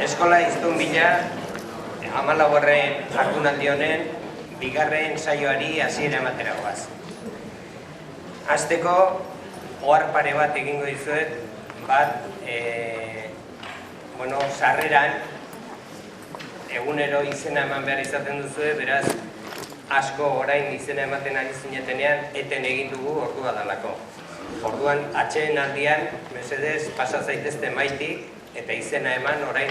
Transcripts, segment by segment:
Eskola hiztun bila, 14. jardunaldi honen, bigarren saioari hasiera ematera goaz. Hasteko, ohar pare bat egingo dizuet, bat, sarreran, egunero izena eman behar izaten duzue, beraz, asko orain izena ematen ari zinetenean, eten egin dugu ordua dalako. Orduan, atxeen aldian, mesedez, pasa zaitezte maitik, eta izena eman orain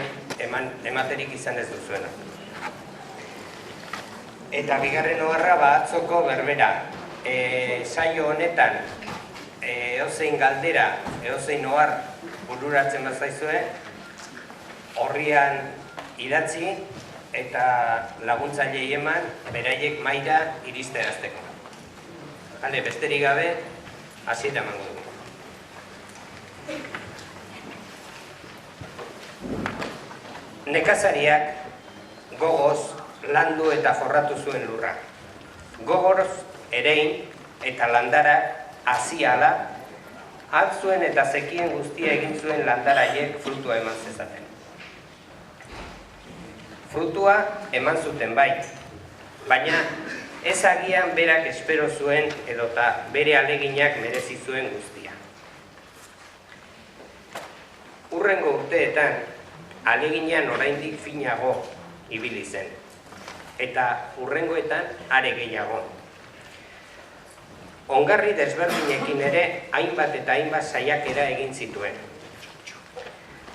ematerik izan ez duzuena. Eta bigarren oharra atzoko berbera. Saio honetan, edozein galdera, edozein ohar bururatzen bazaizue, horrian idatzi eta laguntzailei eman beraiek maila iristerazteko. Besterik gabe, hasiera emango dugu. Nekazariak gogoz landu eta forratu zuen lurra. Gogoz erein eta landarak hazi ala, atzuen eta zekien guztia egin zuen landaraiek frutua eman zezaten. Frutua eman zuten bai, baina ez agian berak espero zuen edota bere aleginak merezi zuen guztia. Hurrengo urteetan, aleginan oraindik finago ibili zen, eta hurrengoetan are gehiago. Ongarri desberdinekin ere hainbat eta hainbat saiakera egin zituen.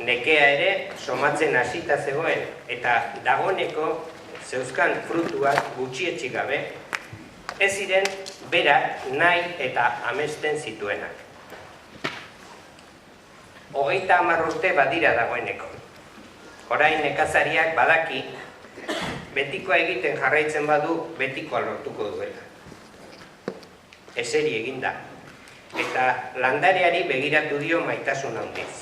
Nekea ere somatzen hasita zegoen eta dagoeneko zeuzkan frutuak gutxietsi gabe, ez ziren berak nahi eta amesten zituenak. 30 urte badira dagoeneko. Orain nekazariak badaki, betikoa egiten jarraitzen badu, betikoa lortuko duela. Eseri eginda, eta landareari begiratu dio maitasun handiz.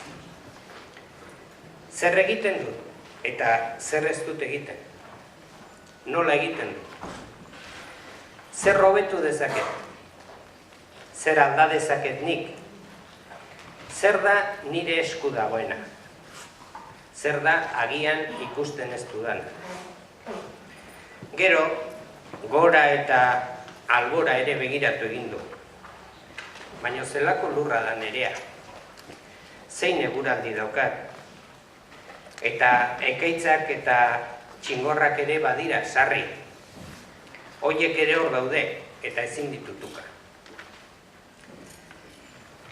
Zer egiten du, eta zer ez dut egiten? Nola egiten du? Zer hobetu dezaket? Zer alda dezaket nik? Zer da nire esku dagoena? Zer da agian ikusten ez dudan? Gero, gora eta albora ere begiratu egin du. Baina zelako lurra da nerea. Zein eguraldi daukat. Eta ekaitzak eta txingorrak ere badira, sarri. Hoiek ere hor daude, eta ezin ditutuka.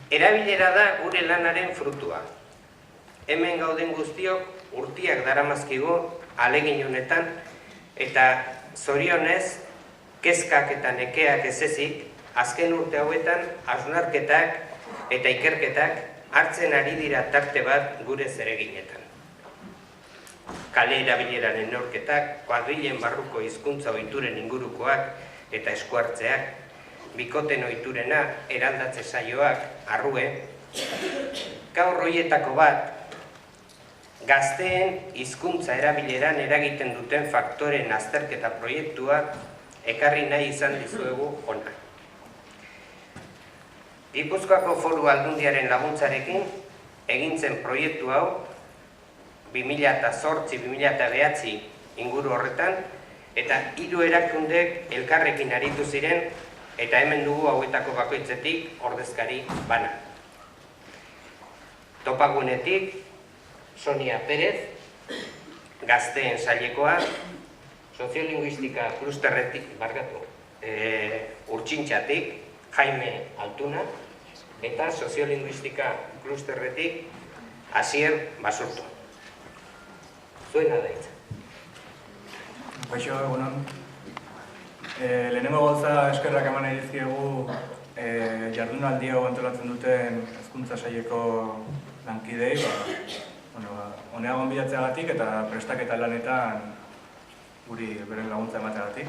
Erabilera da gure lanaren frutua. Hemen gauden guztiok urtiak daramazkigu alegin honetan, eta zorionez, kezkak eta nekeak ez ezik, azken urte hauetan hausnarketak eta ikerketak hartzen ari dira tarte bat gure zereginetan. Kale erabileraren neurketak, kuadrilen barruko hizkuntza ohituren ingurukoak eta eskuartzeak, bikoten ohiturena, eraldatze saioak, arrue, gaur horietako bat, gazteen hizkuntza erabileran eragiten duten faktoren azterketa proiektua ekarri nahi izan dizuegu hona. Gipuzkoako Foru Aldundiaren laguntzarekin egin zen proiektu hau 2008-2009 inguru horretan, eta 3 erakundek elkarrekin aritu ziren, eta hemen dugu hauetako bakoitzetik ordezkari bana. Topagunetik, Sonia Pérez, gazteen sailekoa, soziolinguistika klusterretik, Urtsintxatik, Jaime Altuna, eta soziolinguistika klusterretik, Asier Basurto. Zuena da hitza. Kaixo, egunon. Lehenengo gauza eskerrak eman nahi dizkiegu jardunaldi hau antolatzen duten hezkuntza saileko lankidei, honea gonbidatzeagatik eta prestaketa lanetan guri beren laguntza emateagatik.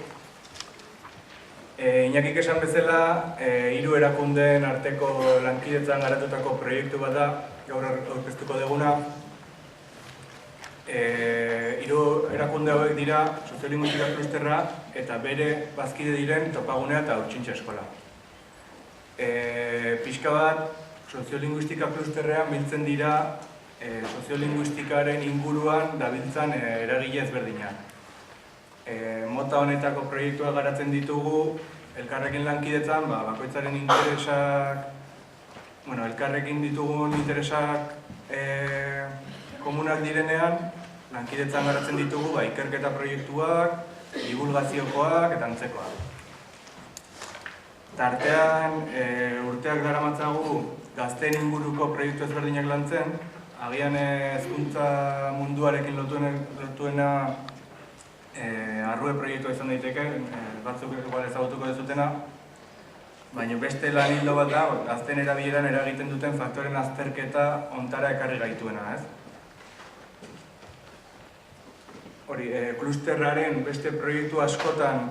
Iñakik esan bezala, 3 erakundeen arteko lankidetzan garatutako proiektu bat da, gaur aurkeztuko duguna. 3 erakunde hauek dira soziolinguistika klusterra eta bere bazkide diren Topagunea eta Urtsintxa eskola. Pixka bat, soziolinguistika klusterrean biltzen dira soziolinguistikaren inguruan dabiltzan eragile ezberdinak. Mota honetako proiektuak garatzen ditugu elkarrekin lankidetzan, bakoitzaren interesak, elkarrekin ditugun interesak komunak direnean, lankidetzan garatzen ditugu ikerketa proiektuak, divulgaziokoak eta antzekoak. Tartean, urteak daramatzagu gazteen inguruko proiektu ezberdinak lantzen, agian hezkuntza munduarekin lotuena arrue proiektua izan daiteke, batzuk igual ezagutuko dezutena, baina beste lan hildo bat da, gazteen erabileran eragiten duten faktoren azterketa ontara ekarri gaituena, ez? Hori, klusterraren beste proiektu askotan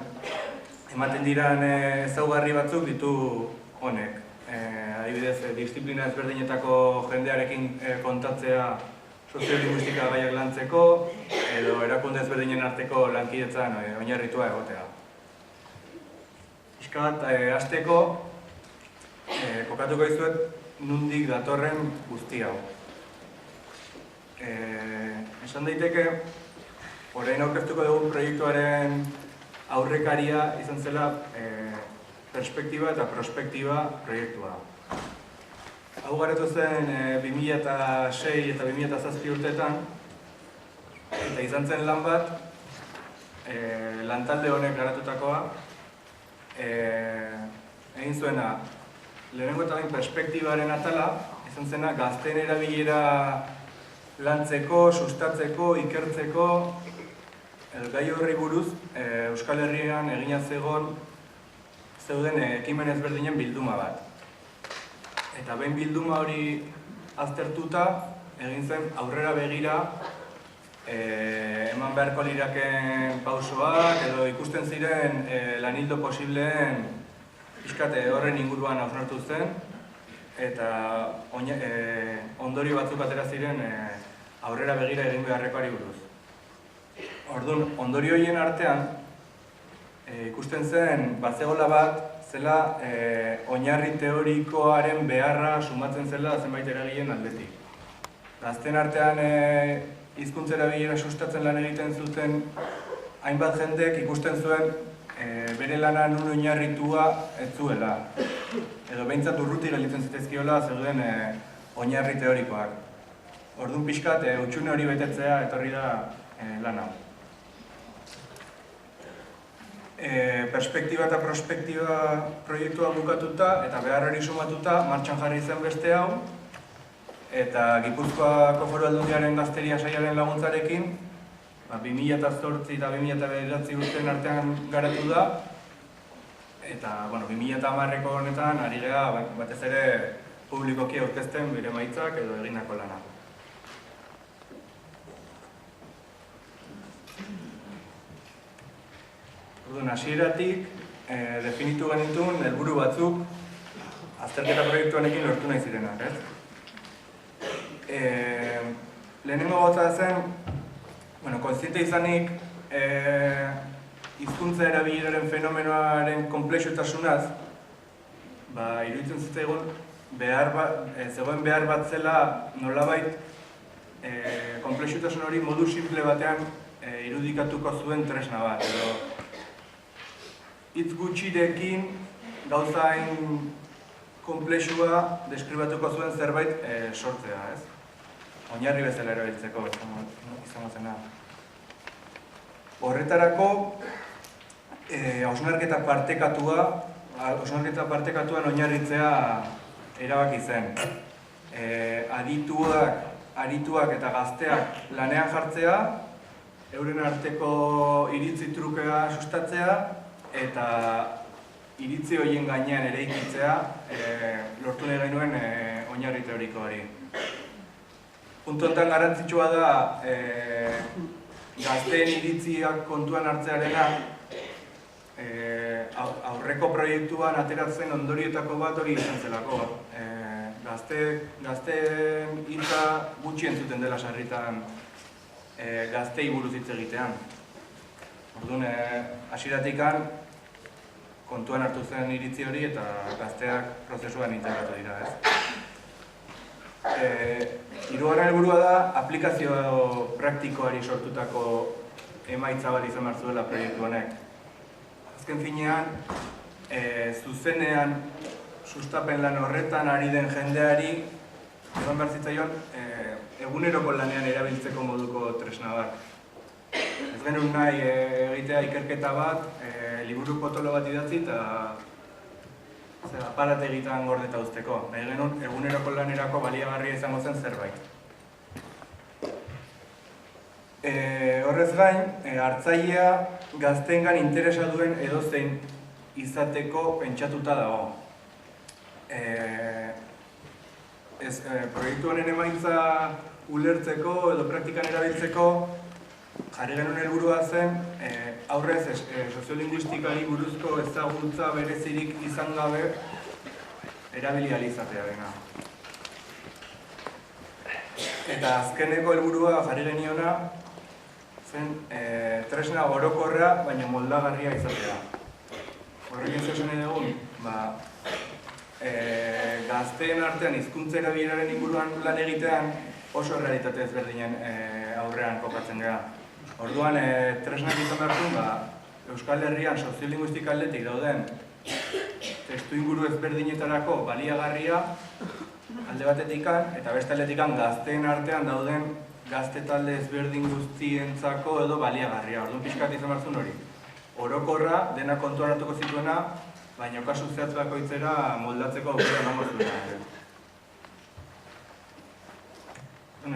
ematen diran ezaugarri batzuk ditu honek. Adibidez, disiplina ezberdinetako jendearekin kontatzea soziolinguistika gaiak lantzeko, edo erakunde ezberdinen arteko lankidetzan oinarritua egotea. Pixka bat, hasteko, kokatuko dizuet nondik datorren guzti hau. Esan daiteke, orain aurkeztuko dugun proiektuaren aurrekaria izan zela perspektiba eta prospektiba proiektua. Hau garatu zen 2006 eta 2007 urteetan, eta izan zen lan bat, lantalde honek garatutakoa, egin zuena, lehenengo eta bain perspektibaren atala, izan zena gazteen erabilera lantzeko, sustatzeko, ikertzeko, gai horri buruz Euskal Herrian egina zeuden ekimen ezberdinen bilduma bat. Eta behin bilduma hori aztertuta, egin zen aurrera begira eman beharko liraken pausoak edo ikusten ziren lanildo posibleen pixkate horren inguruan hausnartu zen eta ondorio batzuk atera ziren aurrera begira egin beharrekoari buruz. Orduan, ondorio horien artean ikusten zen bazegola bat zela oinarri teorikoaren beharra sumatzen zela zenbait eragileen aldetik. Gazteen artean hizkuntza erabilera sustatzen lan egiten zuten hainbat jendek ikusten zuen bere lana nun oinarritua ez zuela. Edo behintzat urruti gelditzen zitezkiola zeuden oinarri teorikoak. Orduan pixkat, hutsune hori betetzea etorri da lan hau. Perspektiba eta prospektiba proiektua bukatuta eta behar hori sumatuta martxan jarri zen beste hau eta Gipuzkoako Foru Aldundiaren gazteria sailaren laguntzarekin 2008 eta 2009 urteen artean garatu da eta 2010ko honetan ari gara batez ere publikoki aurkezten bere emaitzak edo egindako lana. Orduan, hasieratik definitu genituen helburu batzuk azterketa proiektuanekin lortu nahi zirenak, ez? Lehenengo gauza zen, kontziente izanik hizkuntza erabileraren fenomenoaren konplexutasunaz, iruditzen zitzaigun zegoen behar bat zela nolabait konplexutasun hori modu simple batean irudikatuko zuen tresna bat, edo hitz gutxirekin gauza hain konplexua deskribatuko zuen zerbait sortzea, ez? Oinarri bezala erabiltzeko izango zena. Horretarako, hausnarketa partekatuan oinarritzea erabaki zen. Adituak eta gazteak lanean jartzea, euren arteko iritzi trukea sustatzea, eta iritzi horien gainean eraikitzea lortu nahi genuen oinarri teoriko hori. Puntu honetan garrantzitsua da gazteen iritziak kontuan hartzearena aurreko proiektuan ateratzen ondorioetako bat hori izan zelako. Gazteen hitza gutxi entzuten dela sarritan gaztei buruz hitz egitean. Orduan, hasieratikan kontuan hartu zen iritzi hori eta gazteak prozesuan integratu dira, ez? Hirugarren helburua da aplikazio praktikoari sortutako emaitza bat izan behar zuela proiektu honek. Azken finean, zuzenean sustapen lan horretan ari den jendeari egon behar zitzaion eguneroko lanean erabiltzeko moduko tresna bat. Ez genuen nahi egitea ikerketa bat, liburu potolo bat idatzi eta aparategitan gordeta uzteko. Nahi genuen eguneroko lanerako baliagarria izango zen zerbait. Horrez gain, hartzailea gazteengan interesa duen edozein izateko pentsatuta dago. Proiektu honen emaitza ulertzeko edo praktikan erabiltzeko jarri genuen helburua zen aurrez soziolinguistikari buruzko ezagutza berezirik izan gabe erabili ahal izatea dena. Eta azkeneko helburua jarri geniona zen tresna orokorra baina moldagarria izatea. Horrekin zer esan dugun, gazteen artean hizkuntza erabileraren inguruan lan egitean oso errealitate ezberdinen aurrean kokatzen gara. Orduan, tresnak izan behar zuen, Euskal Herrian soziolinguistika aldetik dauden testu inguru ezberdinetarako baliagarria alde batetikan, eta beste aldetikan gazteen artean dauden gazte talde ezberdin guztientzako edo baliagarria. Orduan pixkat izan behar zuen hori. Orokorra, dena kontuan hartuko zituena, baina kasu zehatz bakoitzera moldatzeko aukera emango zuena.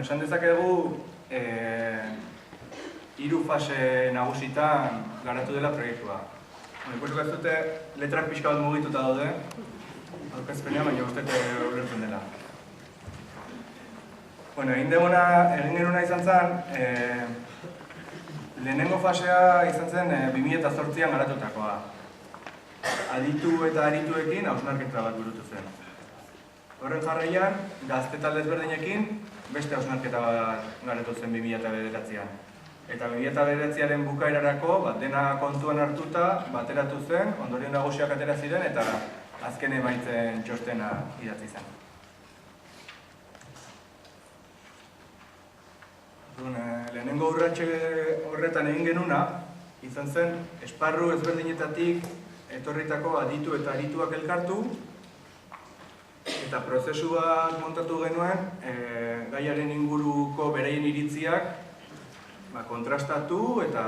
Esan dezakegu, 3 fase nagusitan garatu dela proiektua. Ikusiko ez dute letrak pixka bat mugituta daude, aurkezpenean, baina ustete ulertzen dela. Egin genuna izan zen, lehenengo fasea izan zen 2008an garatutakoa. Aditu eta arituekin hausnarketa bat burutu zen. Horren jarraian, gazte talde ezberdinekin beste hausnarketa bat garatu zen 2009an. Eta 2009aren bukaerarako dena kontuan hartuta bateratu zen, ondorio nagusiak atera ziren eta azken emaitzen txostena idatzi zen. Lehenengo urratxe horretan egin genuna, izan zen esparru ezberdinetatik etorritako aditu eta arituak elkartu eta prozesuak montatu genuen gaiaren inguruko beraien iritziak kontrastatu eta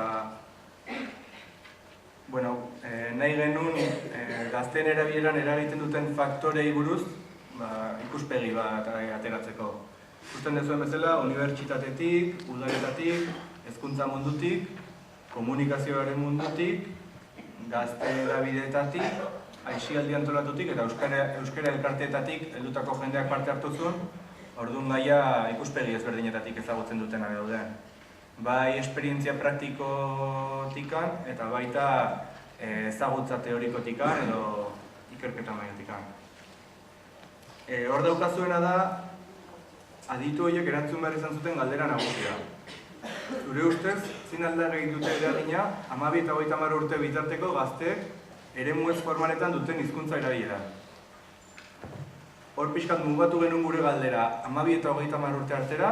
nahi genuen gazteen erabileran eragiten duten faktorei buruz ikuspegi bat ateratzeko. Ikusten dezuen bezala, unibertsitatetik, udaletatik, hezkuntza mundutik, komunikazioaren mundutik, gazte erabideetatik, aisialdi antolatutik eta euskara elkarteetatik heldutako jendeak parte hartu zuen, orduan gaia ikuspegi ezberdinetatik ezagutzen dutena dauden. Bai esperientzia praktikotikan eta baita ezagutza teorikotikan edo ikerketa mailatikan. Hor daukazuena da, aditu horiek erantzun behar izan zuten galdera nagusia. Zure ustez, zin aldar egin dute eragina, 12 eta 30 urte bitarteko gazteek eremu ez formanetan duten hizkuntza erabilera. Hor pixkat mugatu genuen gure galdera 12 eta 30 urte artera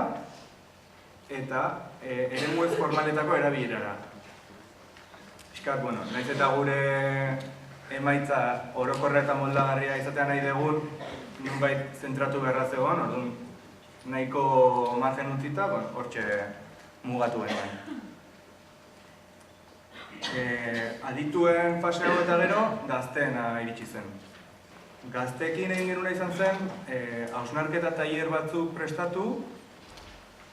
eta eremu ez formaletako erabilerara. Pixkat, nahiz eta gure emaitza orokorra eta moldagarria izatea nahi dugun, nunbait zentratu beharra zegoen, orduan nahiko margen utzita, hortxe mugatu genuen. Adituen fase hau eta gero, gazteena iritsi zen. Gazteekin egin genuna izan zen, hausnarketa tailer batzuk prestatu,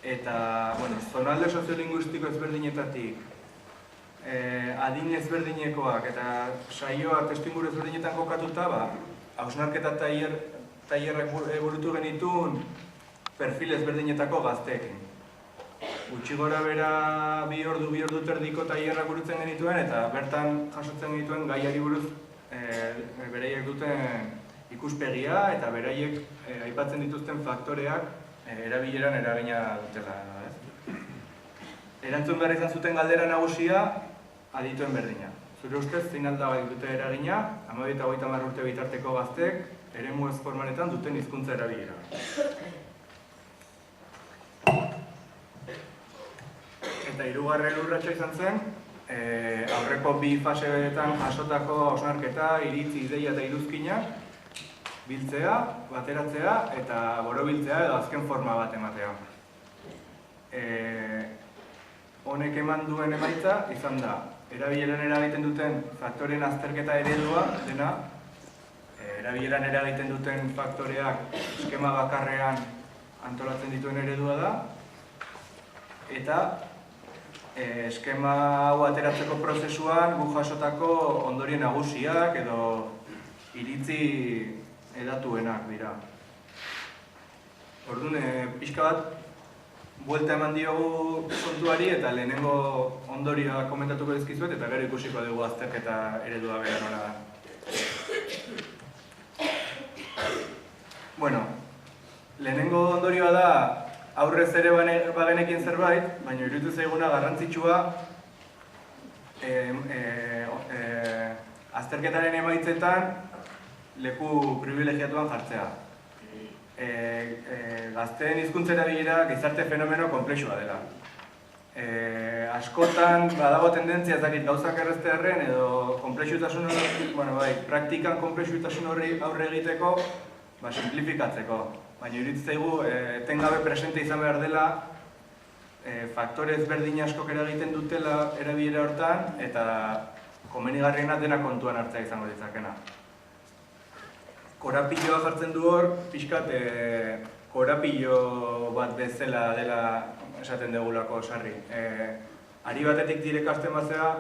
eta, zonalde soziolinguistiko ezberdinetatik, adin ezberdinekoak eta saioa testuinguru ezberdinetan kokatuta, hausnarketa tailerrak burutu genituen perfil ezberdinetako gazteekin. Gutxi gora bera 2 ordu terdiko tailerrak burutzen genituen eta bertan jasotzen genituen gaiari buruz beraiek duten ikuspegia eta beraiek aipatzen dituzten faktoreak erabileran eragina dutela. Erantzun behar izan zuten galdera nagusia adituen berdina. Zure ustez, zein alda dute eragina, 12 eta 30 urte bitarteko gazteek eremu ez formanetan duten hizkuntza erabilera. Eta hirugarren urratsa izan zen, aurreko bi faseetan jasotako hausnarketa, iritzi, ideia eta iruzkinak biltzea, bateratzea eta borobiltzea edo azken forma bat ematea. Honek eman duen emaitza izan da, erabileran eragiten duten faktoreen azterketa eredua dena, erabileran eragiten duten faktoreak eskema bakarrean antolatzen dituen eredua da, eta eskema hau ateratzeko prozesuan gu jasotako ondorio nagusiak edo iritzi hedatuenak dira. Orduan, pixka bat, buelta eman diogu kontuari eta lehenengo ondorioa komentatuko dizkizuet eta gero ikusiko dugu azterketa eredua bera nola da. Bueno, lehenengo ondorioa da aurrez ere bagenekin zerbait, baina iruditu zaiguna garrantzitsua azterketaren emaitzetan leku privilegiatuan jartzea. Gazteen hizkuntza erabilera gizarte fenomeno konplexua dela. Askotan badago tendentzia ez dakit gauzak erraztearren edo konplexutasun hori, praktikan konplexutasun horri aurre egiteko simplifikatzeko. Baina iruditzen zaigu etengabe presente izan behar dela faktore ezberdin askok eragiten dutela erabilera hortan eta komenigarriena dena kontuan hartzea izango ditzakena. Korapilloa jartzen du hor, pixkat korapillo bat bezala dela esaten degulako sarri. Ari batetik direkasten bazea,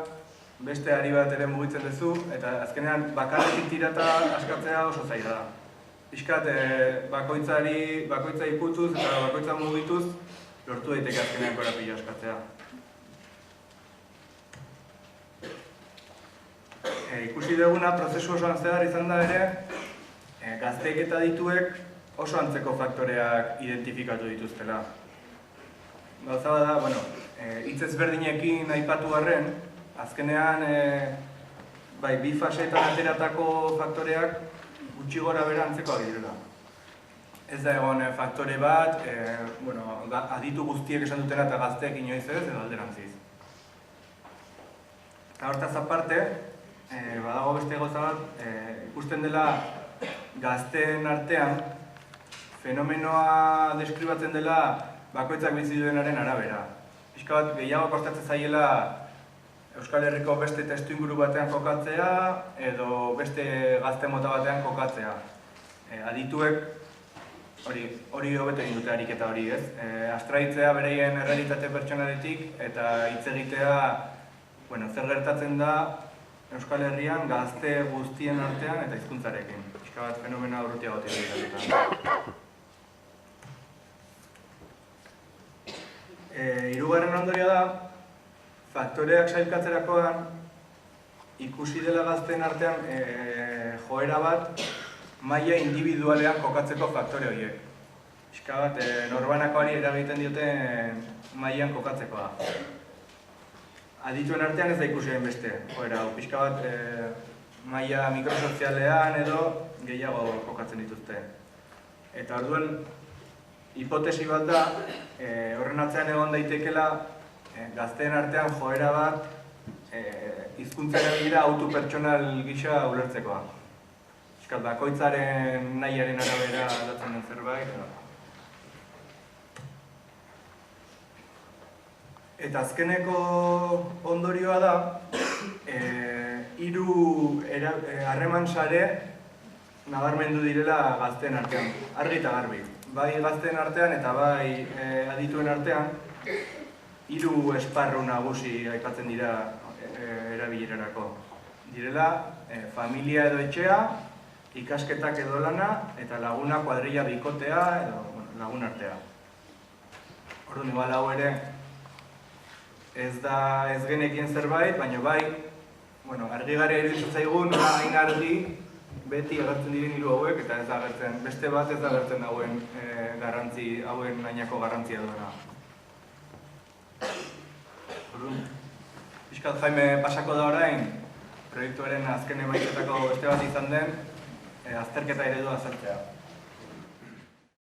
beste ari bat ere mugitzen duzu, eta azkenean bakarretik tirata askatzea oso zaila da. Pixkat bakoitza iputuz eta bakoitza mugituz lortu daiteke azkenean korapillo askatzea. Ikusi duguna prozesu osoan zehar izan da ere, gazteek eta adituek oso antzeko faktoreak identifikatu dituztela. Gauza da, hitz ezberdinekin aipatu arren, azkenean bi faseetan ateratako faktoreak gutxi gora bera antzekoak direla. Ez da egon faktore bat, aditu guztiek esan dutena eta gazteek inoiz ez, edo alderantziz. Eta hortaz aparte, badago beste gauza bat, ikusten dela gazteen artean fenomenoa deskribatzen dela bakoitzak bizi duenaren arabera. Pixka bat gehiago kostatzen zaiela Euskal Herriko beste testuinguru batean kokatzea edo beste gazte mota batean kokatzea. Adituek hori hobeto egin dute ariketa hori, ez? Abstraitzea bereien errealitate pertsonaletik eta hitz egitea zer gertatzen da Euskal Herrian gazte guztien artean eta hizkuntzarekin. Pixka bat fenomena urrutiagotik dira. Hirugarren ondorioa da, faktoreak sailkatzerakoan ikusi dela gazteen artean joera bat maila individualean kokatzeko faktore horiek. Pixka bat norbanakoari eragiten dioten mailan kokatzekoa. Adituen artean ez da ikusi beste joera hau. Pixka bat maila mikrosozialean edo gehiago kokatzen dituzte. Eta orduan, hipotesi bat da, horren atzean egon daitekela gazteen artean joera bat hizkuntza erabilera autopertsonal gisa ulertzekoa. Pixkat bakoitzaren nahiaren arabera aldatzen den zerbait. Eta azkeneko ondorioa da, hiru harreman sare nabarmendu direla gazteen artean, argi eta garbi. Bai gazteen artean eta bai adituen artean, hiru esparru nagusi aipatzen dira erabilerarako. Direla, familia edo etxea, ikasketak edo lana, eta laguna kuadrilla bikotea edo lagun artea. Orduan, igual hau ere, ez da ez genekien zerbait, baina bai, argi gara iruditzen zaigun, hain argi, beti agertzen diren hiru hauek, eta ez da agertzen, beste bat ez da agertzen hauen garrantzi, hauen ainako garrantzia duena. Piskat Jaime pasako da orain, proiektuaren azken emaitzetako beste bat izan den, azterketa eredua azaltzea.